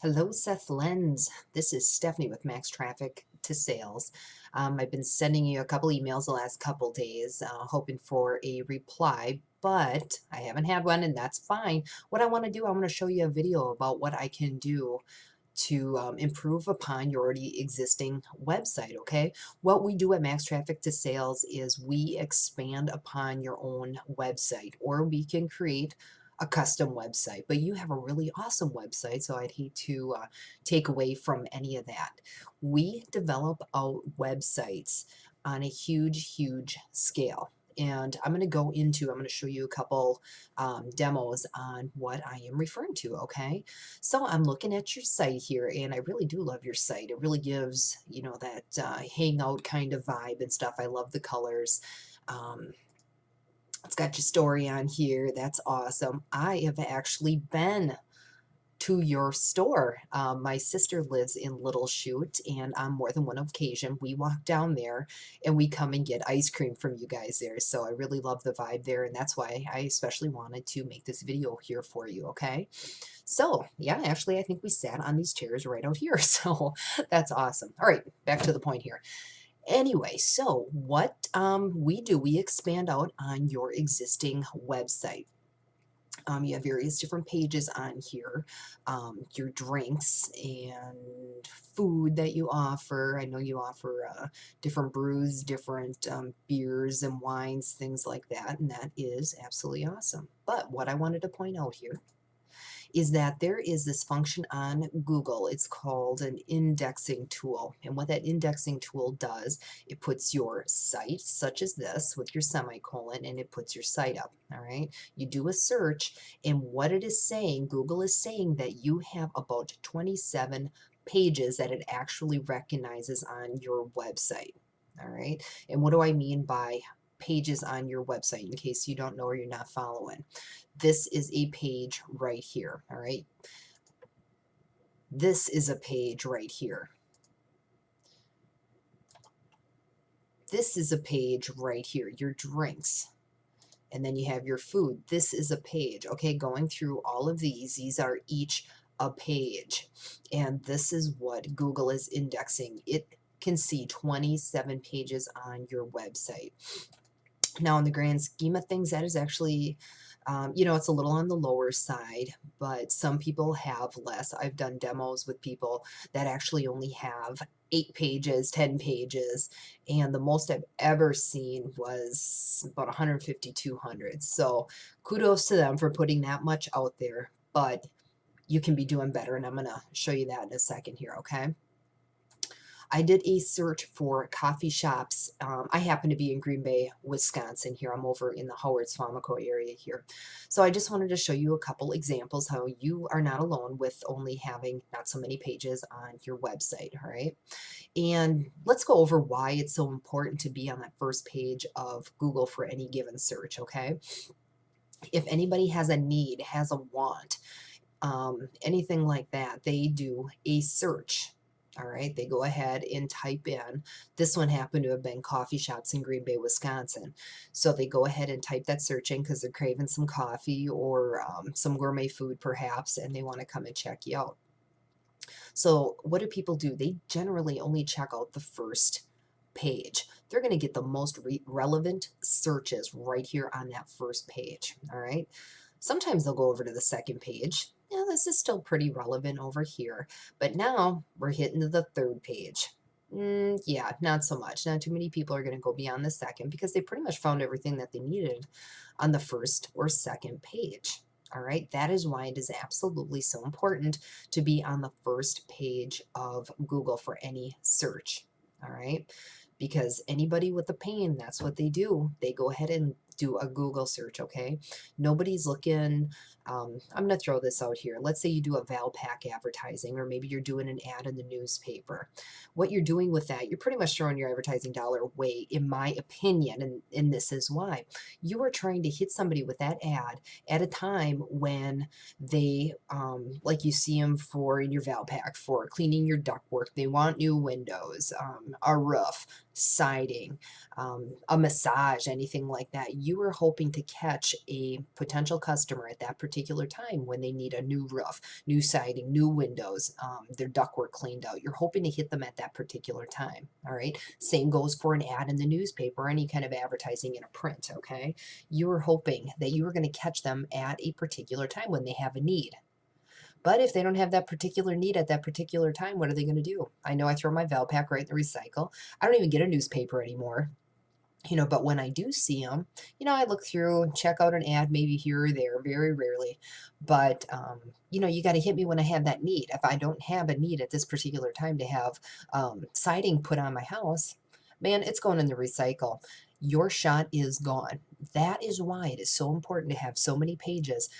Hello, Seth Lens. This is Stephanie with Max Traffic to Sales. I've been sending you a couple emails the last couple days, hoping for a reply, but I haven't had one, and that's fine. What I want to do, I want to show you a video about what I can do to improve upon your already existing website. Okay, what we do at Max Traffic to Sales is we expand upon your own website, or we can create a custom website, but you have a really awesome website, so I'd hate to take away from any of that. We develop out websites on a huge scale. And I'm going to show you a couple demos on what I am referring to, okay? So I'm looking at your site here, and I really do love your site. It really gives, that hangout kind of vibe and stuff. I love the colors. Um, it's got your story on here. That's awesome. I have actually been to your store. My sister lives in Little Chute, and on more than one occasion, we walk down there and we come and get ice cream from you guys there. So I really love the vibe there, and that's why I especially wanted to make this video here for you, okay? So, yeah, actually, I think we sat on these chairs right out here, so that's awesome. All right, back to the point here. Anyway, so what we do, we expand out on your existing website. You have various different pages on here, your drinks and food that you offer. I know you offer different brews, different beers and wines, things like that, and that is absolutely awesome. But what I wanted to point out here is that there is this function on Google. It's called an indexing tool. And what that indexing tool does, it puts your site, such as this, with your semicolon, and it puts your site up. All right. You do a search, and what it is saying, Google is saying that you have about 27 pages that it actually recognizes on your website. All right. And what do I mean by pages on your website, in case you don't know or you're not following? This is a page right here, all right? This is a page right here. This is a page right here, your drinks. And then you have your food. This is a page, okay? Going through all of these are each a page. And this is what Google is indexing. It can see 27 pages on your website. Now, in the grand scheme of things, that is actually, it's a little on the lower side, but some people have less. I've done demos with people that actually only have 8 pages, 10 pages, and the most I've ever seen was about 150, 200. So kudos to them for putting that much out there, but you can be doing better, and I'm going to show you that in a second here, okay? I did a search for coffee shops. I happen to be in Green Bay, Wisconsin here. I'm over in the Howard Swamico area here. So I just wanted to show you a couple examples how you are not alone with only having not so many pages on your website, all right? And let's go over why it's so important to be on that first page of Google for any given search, okay? If anybody has a need, has a want, anything like that, they do a search. All right, they go ahead and type in, this one happened to have been coffee shops in Green Bay, Wisconsin. So they go ahead and type that search in because they're craving some coffee or some gourmet food perhaps, and they want to come and check you out. So what do people do? They generally only check out the first page. They're going to get the most relevant searches right here on that first page. All right. Sometimes they'll go over to the second page. Yeah, this is still pretty relevant over here. But now we're hitting to the third page. Yeah, not so much. Not too many people are going to go beyond the second because they pretty much found everything that they needed on the first or second page. All right, that is why it is absolutely so important to be on the first page of Google for any search. All right, because anybody with a pain, that's what they do. They go ahead and do a Google search, okay? Nobody's looking, I'm going to throw this out here. Let's say you do a Valpak advertising, or maybe you're doing an ad in the newspaper. What you're doing with that, you're pretty much throwing your advertising dollar away, in my opinion, and this is why. You are trying to hit somebody with that ad at a time when they, like you see them for in your Valpak, for cleaning your ductwork. They want new windows, a roof, siding, a massage, anything like that. You are hoping to catch a potential customer at that particular particular time when they need a new roof, new siding, new windows, their ductwork cleaned out. You're hoping to hit them at that particular time, all right? Same goes for an ad in the newspaper, any kind of advertising in a print, okay? You're hoping that you are going to catch them at a particular time when they have a need. But if they don't have that particular need at that particular time, what are they going to do? I know I throw my Valpak right in the recycle. I don't even get a newspaper anymore. But when I do see them, I look through and check out an ad maybe here or there, very rarely. But, you got to hit me when I have that need. If I don't have a need at this particular time to have siding put on my house, man, it's going in the recycle. Your shot is gone. That is why it is so important to have so many pages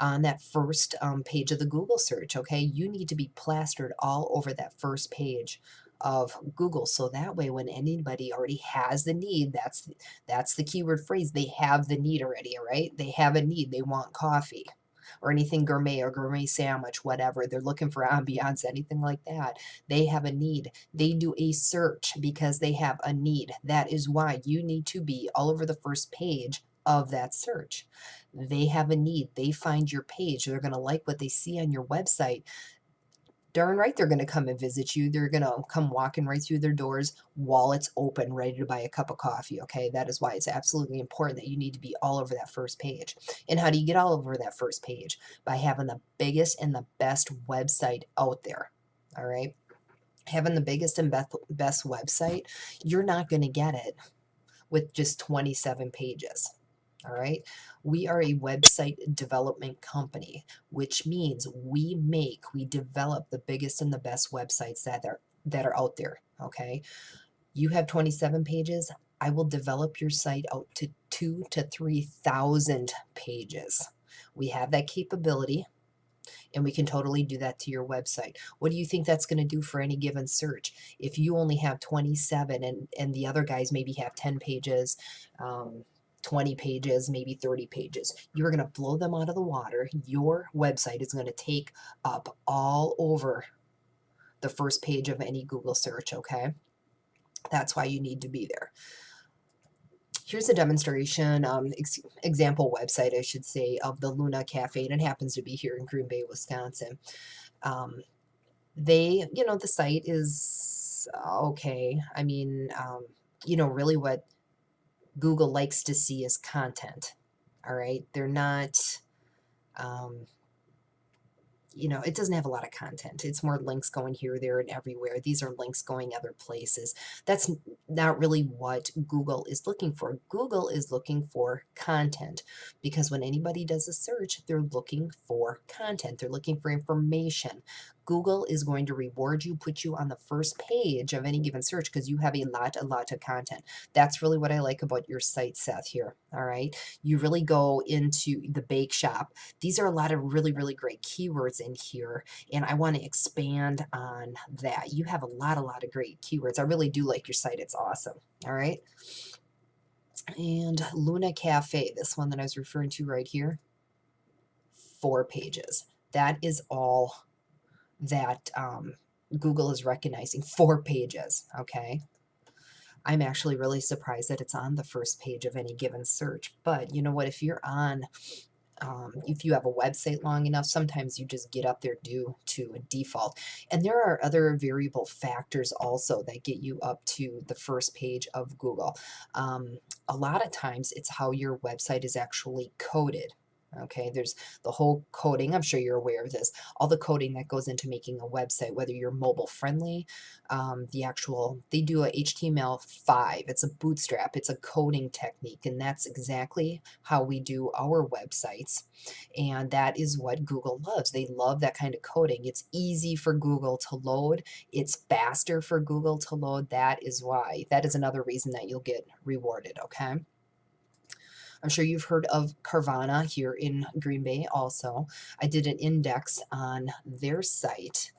on that first page of the Google search, okay? You need to be plastered all over that first page of Google, so that way when anybody already has the need, that's the keyword phrase, they have the need already, all right? They have a need, they want coffee or anything gourmet or gourmet sandwich, whatever. They're looking for ambiance, anything like that. They have a need. They do a search because they have a need. That is why you need to be all over the first page of that search. They have a need. They find your page. They're going to like what they see on your website. Darn right they're going to come and visit you. They're going to come walking right through their doors while it's open, ready to buy a cup of coffee, okay? That is why it's absolutely important that you need to be all over that first page. And how do you get all over that first page? By having the biggest and the best website out there, all right? Having the biggest and best website, you're not going to get it with just 27 pages. All right. We are a website development company, which means we develop the biggest and the best websites that are out there. Okay. You have 27 pages. I will develop your site out to 2,000 to 3,000 pages. We have that capability, and we can totally do that to your website. What do you think that's going to do for any given search? If you only have 27 and the other guys maybe have 10 pages, 20 pages, maybe 30 pages, you're going to blow them out of the water. Your website is going to take up all over the first page of any Google search, okay? That's why you need to be there. Here's a demonstration, example website, I should say, of the Luna Cafe, and it happens to be here in Green Bay, Wisconsin. The site is okay. I mean, really what Google likes to see is content. All right. They're not, it doesn't have a lot of content. It's more links going here, there, and everywhere. These are links going other places. That's not really what Google is looking for. Google is looking for content, because when anybody does a search, they're looking for content. They're looking for information. Google is going to reward you, put you on the first page of any given search because you have a lot of content. That's really what I like about your site, Seth, here. All right. You really go into the bake shop. These are a lot of really great keywords in here, and I want to expand on that. You have a lot of great keywords. I really do like your site. It's awesome. All right. And Luna Cafe, this one that I was referring to right here, 4 pages. That is all that Google is recognizing, 4 pages, okay? I'm actually really surprised that it's on the first page of any given search. But you know what? If you're on, if you have a website long enough, sometimes you just get up there due to a default. And there are other variable factors also that get you up to the first page of Google. A lot of times it's how your website is actually coded. Okay, there's the whole coding. I'm sure you're aware of this. All the coding that goes into making a website, whether you're mobile friendly, they do a HTML5. It's a bootstrap. It's a coding technique, and that's exactly how we do our websites. And that is what Google loves. They love that kind of coding. It's easy for Google to load. It's faster for Google to load. That is why. That is another reason that you'll get rewarded, okay? I'm sure you've heard of Carvana here in Green Bay also. I did an index on their site,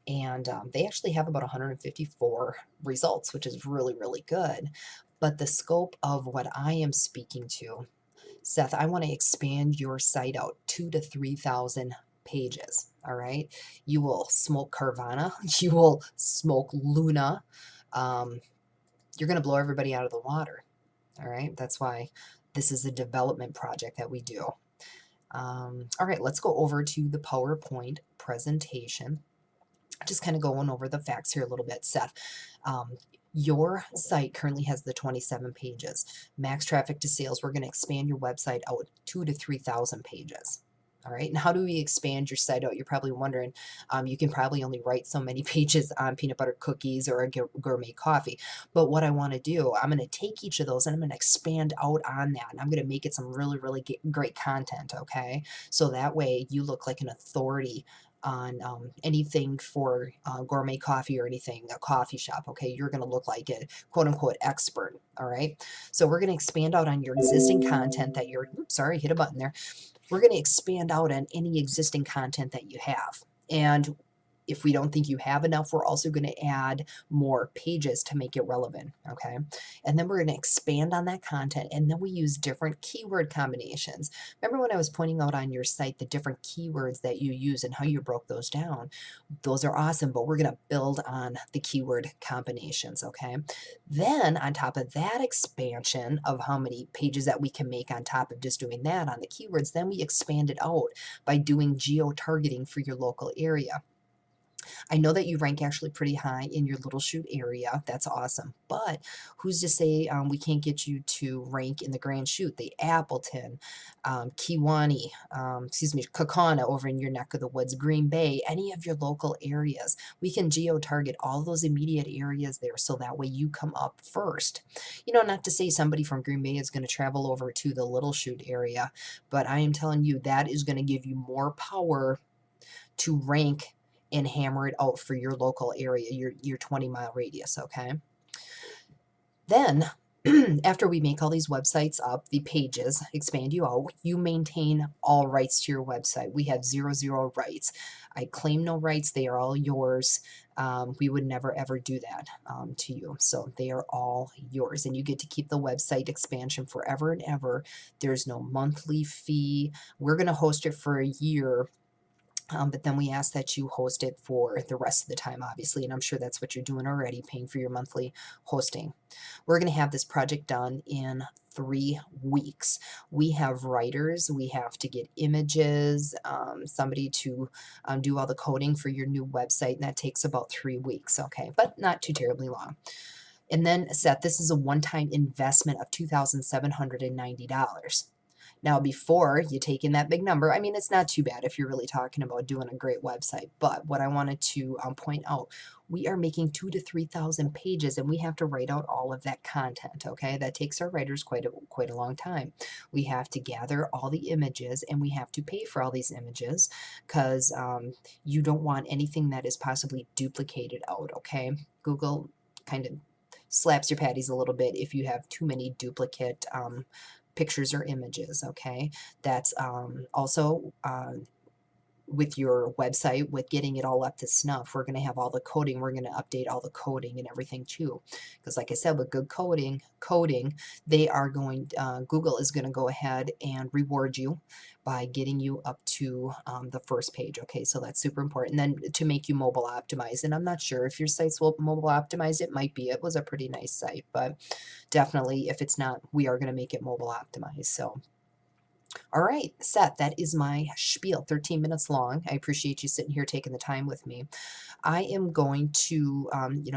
and they actually have about 154 results, which is really good. But the scope of what I am speaking to, Seth, I want to expand your site out 2,000 to 3,000 pages. All right. You will smoke Carvana. You will smoke Luna. You're going to blow everybody out of the water. All right. That's why this is a development project that we do. All right, let's go over to the PowerPoint presentation. Just kind of going over the facts here a little bit, Seth. Um, your site currently has the 27 pages. Max traffic to sales, we're going to expand your website out 2 to 3,000 pages. All right, and how do we expand your site out? You're probably wondering. You can probably only write so many pages on peanut butter cookies or a gourmet coffee. But what I want to do, I'm going to take each of those and I'm going to expand out on that. And I'm going to make it some really, really great content, okay? So that way you look like an authority on anything for gourmet coffee or anything, a coffee shop, okay? You're going to look like a quote unquote expert, all right? So we're going to expand out on your existing content that you're, oops, sorry, hit a button there. We're going to expand out on any existing content that you have. And if we don't think you have enough, we're also going to add more pages to make it relevant, okay? And then we're going to expand on that content, and then we use different keyword combinations. Remember when I was pointing out on your site the different keywords that you use and how you broke those down? Those are awesome, but we're going to build on the keyword combinations, okay? Then on top of that expansion of how many pages that we can make on top of just doing that on the keywords, then we expand it out by doing geo-targeting for your local area. I know that you rank actually pretty high in your Little Chute area. That's awesome. But who's to say we can't get you to rank in the Grand Chute, the Appleton, Kewanee, Kaukauna over in your neck of the woods, Green Bay, any of your local areas. We can geo-target all those immediate areas there so that way you come up first. You know, not to say somebody from Green Bay is going to travel over to the Little Chute area, but I am telling you that is going to give you more power to rank and hammer it out for your local area, your 20-mile radius, okay? Then, after we make all these websites up, the pages, expand you out, you maintain all rights to your website. We have 0 rights. I claim no rights. They are all yours. We would never, ever do that to you. So they are all yours. And you get to keep the website expansion forever and ever. There's no monthly fee. We're going to host it for a year. But then we ask that you host it for the rest of the time, obviously, and I'm sure that's what you're doing already, paying for your monthly hosting. We're going to have this project done in 3 weeks. We have writers, we have to get images, somebody to do all the coding for your new website, and that takes about 3 weeks, okay, but not too terribly long. And then, Seth, this is a one-time investment of $2,790. Now, before you take in that big number, I mean, it's not too bad if you're really talking about doing a great website. But what I wanted to point out, we are making 2,000 to 3,000 pages, and we have to write out all of that content. Okay, that takes our writers quite a long time. We have to gather all the images, and we have to pay for all these images because you don't want anything that is possibly duplicated out. Okay, Google kind of slaps your patties a little bit if you have too many duplicate pictures or images, okay? That's also with your website, with getting it all up to snuff, we're going to have all the coding. We're going to update all the coding and everything too. Because like I said, with good coding, they are going, Google is going to go ahead and reward you by getting you up to the first page. Okay, so that's super important. And then to make you mobile optimized. And I'm not sure if your site's mobile optimized, it might be. It was a pretty nice site, but definitely if it's not, we are going to make it mobile optimized. So all right, Seth, that is my spiel, 13 minutes long. I appreciate you sitting here taking the time with me. I am going to,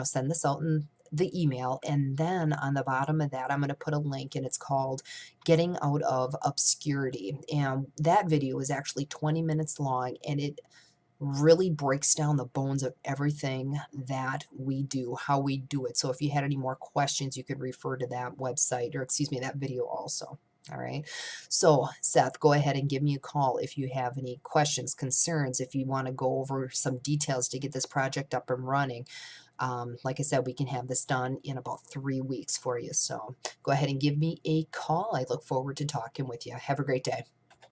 send this out in the email, and then on the bottom of that, I'm going to put a link, and it's called Getting Out of Obscurity. And that video is actually 20 minutes long, and it really breaks down the bones of everything that we do, how we do it. So if you had any more questions, you could refer to that website, or excuse me, that video also. All right. So, Seth, go ahead and give me a call if you have any questions, concerns, if you want to go over some details to get this project up and running. Like I said, we can have this done in about 3 weeks for you. So go ahead and give me a call. I look forward to talking with you. Have a great day.